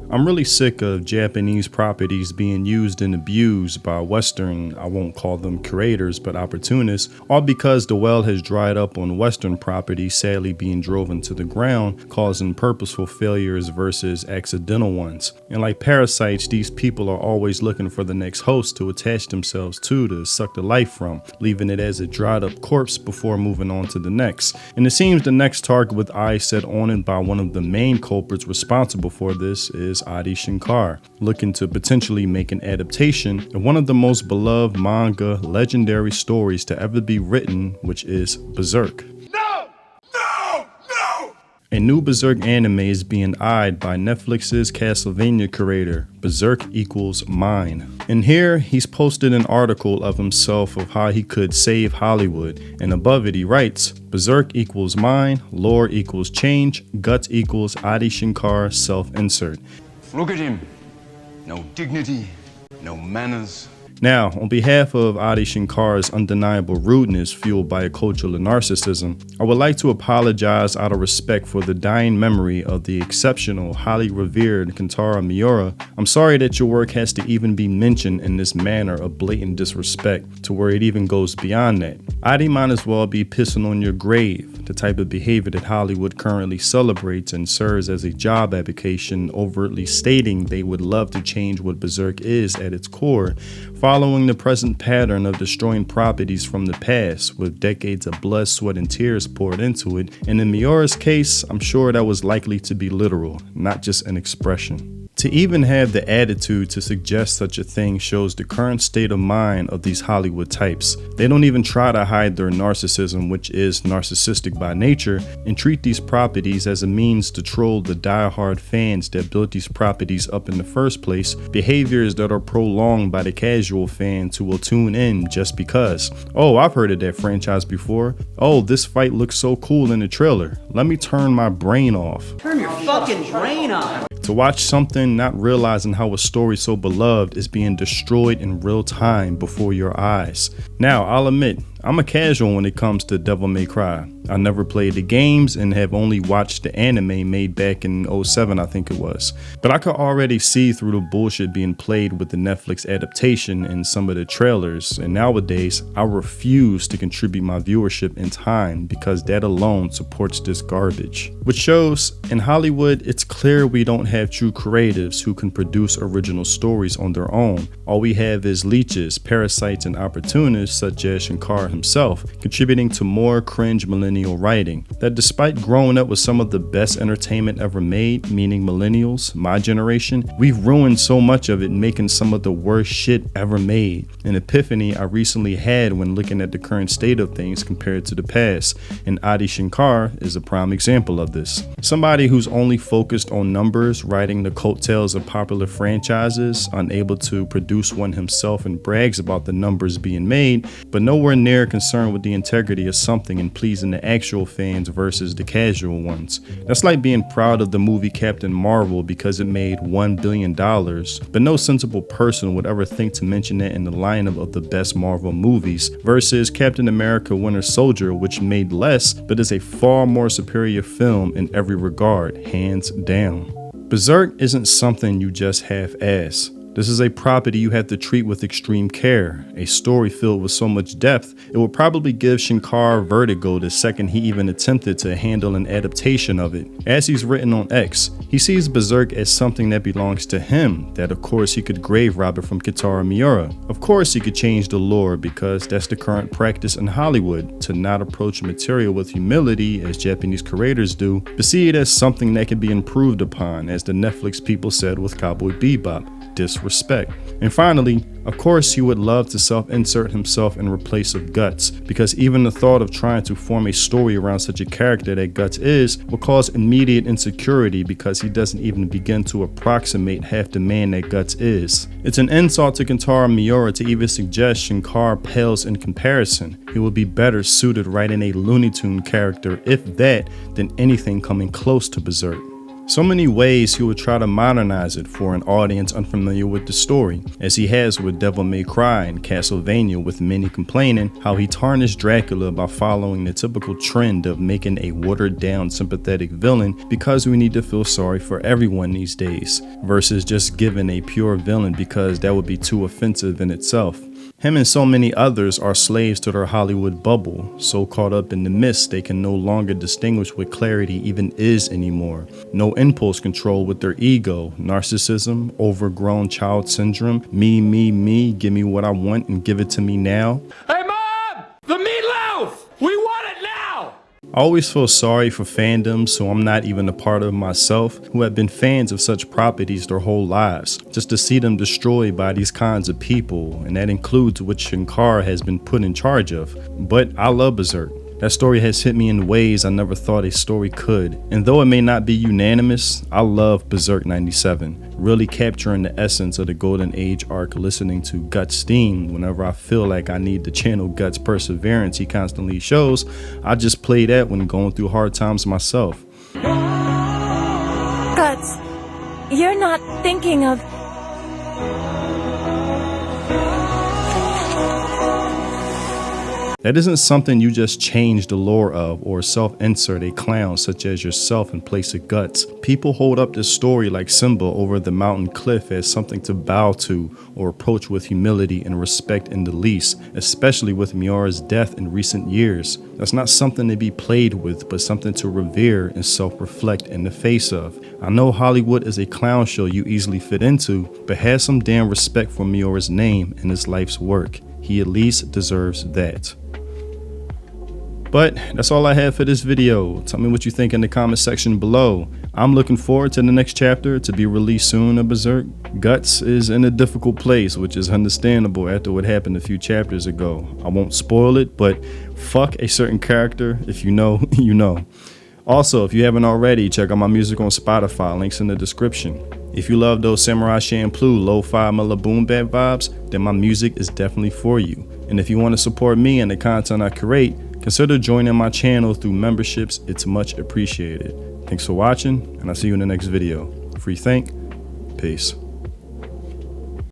I'm really sick of Japanese properties being used and abused by Western, I won't call them curators, but opportunists, all because the well has dried up on Western properties sadly being driven to the ground, causing purposeful failures versus accidental ones. And like parasites, these people are always looking for the next host to attach themselves to suck the life from, leaving it as a dried up corpse before moving on to the next. And it seems the next target with eyes set on it by one of the main culprits responsible for this is Adi Shankar, looking to potentially make an adaptation of one of the most beloved manga legendary stories to ever be written, which is Berserk. A new Berserk anime is being eyed by Netflix's Castlevania curator, Berserk equals mine. And here, he's posted an article of himself of how he could save Hollywood, and above it he writes, Berserk equals mine, lore equals change, guts equals Adi Shankar self-insert. Look at him. No dignity, no manners. Now, on behalf of Adi Shankar's undeniable rudeness fueled by a culture of narcissism, I would like to apologize out of respect for the dying memory of the exceptional, highly revered Kentaro Miura. I'm sorry that your work has to even be mentioned in this manner of blatant disrespect, to where it even goes beyond that. Adi might as well be pissing on your grave, the type of behavior that Hollywood currently celebrates and serves as a job application, overtly stating they would love to change what Berserk is at its core, following the present pattern of destroying properties from the past with decades of blood, sweat, and tears poured into it. And in Miura's case, I'm sure that was likely to be literal, not just an expression. To even have the attitude to suggest such a thing shows the current state of mind of these Hollywood types. They don't even try to hide their narcissism, which is narcissistic by nature, and treat these properties as a means to troll the die-hard fans that built these properties up in the first place, behaviors that are prolonged by the casual fans who will tune in just because. Oh, I've heard of that franchise before. Oh, this fight looks so cool in the trailer. Let me turn my brain off. Turn your fucking brain off. To watch something not realizing how a story so beloved is being destroyed in real time before your eyes. Now, I'll admit, I'm a casual when it comes to Devil May Cry. I never played the games and have only watched the anime made back in '07, I think it was. But I could already see through the bullshit being played with the Netflix adaptation and some of the trailers, and nowadays I refuse to contribute my viewership in time because that alone supports this garbage. Which shows, in Hollywood, it's clear we don't have true creatives who can produce original stories on their own. All we have is leeches, parasites, and opportunists such as Shankar himself, contributing to more cringe millennial writing that despite growing up with some of the best entertainment ever made, meaning millennials, my generation, we've ruined so much of it, making some of the worst shit ever made. An epiphany I recently had when looking at the current state of things compared to the past, and Adi Shankar is a prime example of this. Somebody who's only focused on numbers, riding the coattails of popular franchises, unable to produce one himself and brags about the numbers being made, but nowhere near concerned with the integrity of something and pleasing the actual fans versus the casual ones. That's like being proud of the movie Captain Marvel because it made $1 billion, but no sensible person would ever think to mention that in the lineup of the best Marvel movies, versus Captain America Winter Soldier, which made less, but is a far more superior film in every regard, hands down. Berserk isn't something you just half-ass. This is a property you have to treat with extreme care, a story filled with so much depth, it would probably give Shankar vertigo the second he even attempted to handle an adaptation of it. As he's written on X, he sees Berserk as something that belongs to him, that of course he could grave rob it from Kentaro Miura. Of course he could change the lore because that's the current practice in Hollywood, to not approach material with humility as Japanese curators do, but see it as something that can be improved upon, as the Netflix people said with Cowboy Bebop. Disrespect. And finally, of course he would love to self-insert himself in replace of Guts, because even the thought of trying to form a story around such a character that Guts is will cause immediate insecurity because he doesn't even begin to approximate half the man that Guts is. It's an insult to Kentaro Miura to even suggest Shankar pales in comparison. He would be better suited writing a Looney Tune character, if that, than anything coming close to Berserk. So many ways he would try to modernize it for an audience unfamiliar with the story, as he has with Devil May Cry and Castlevania, with many complaining how he tarnished Dracula by following the typical trend of making a watered down sympathetic villain because we need to feel sorry for everyone these days, versus just giving a pure villain because that would be too offensive in itself. Him and so many others are slaves to their Hollywood bubble, so caught up in the mist they can no longer distinguish what clarity even is anymore. No impulse control with their ego, narcissism, overgrown child syndrome, me, give me what I want and give it to me now. Hey Mom! The meatloaf! We want it now! I always feel sorry for fandoms who I'm not even a part of myself, who have been fans of such properties their whole lives, just to see them destroyed by these kinds of people, and that includes what Shankar has been put in charge of. But I love Berserk. That story has hit me in ways I never thought a story could, and though it may not be unanimous, I love Berserk 97, really capturing the essence of the Golden Age arc, listening to Guts' theme whenever I feel like I need to channel Guts' perseverance he constantly shows. I just play that when going through hard times myself. Guts, you're not thinking of... That isn't something you just change the lore of or self-insert a clown such as yourself in place of Guts. People hold up this story like Simba over the mountain cliff as something to bow to or approach with humility and respect in the least, especially with Miura's death in recent years. That's not something to be played with, but something to revere and self-reflect in the face of. I know Hollywood is a clown show you easily fit into, but have some damn respect for Miura's name and his life's work. He at least deserves that. But that's all I have for this video. Tell me what you think in the comment section below. I'm looking forward to the next chapter to be released soon of Berserk. Guts is in a difficult place, which is understandable after what happened a few chapters ago. I won't spoil it, but fuck a certain character. If you know, you know. Also, if you haven't already, check out my music on Spotify, links in the description. If you love those Samurai Champloo lo-fi Miller boom bap vibes, then my music is definitely for you. And if you want to support me and the content I create, consider joining my channel through memberships. It's much appreciated. Thanks for watching, and I'll see you in the next video. Free think. Peace.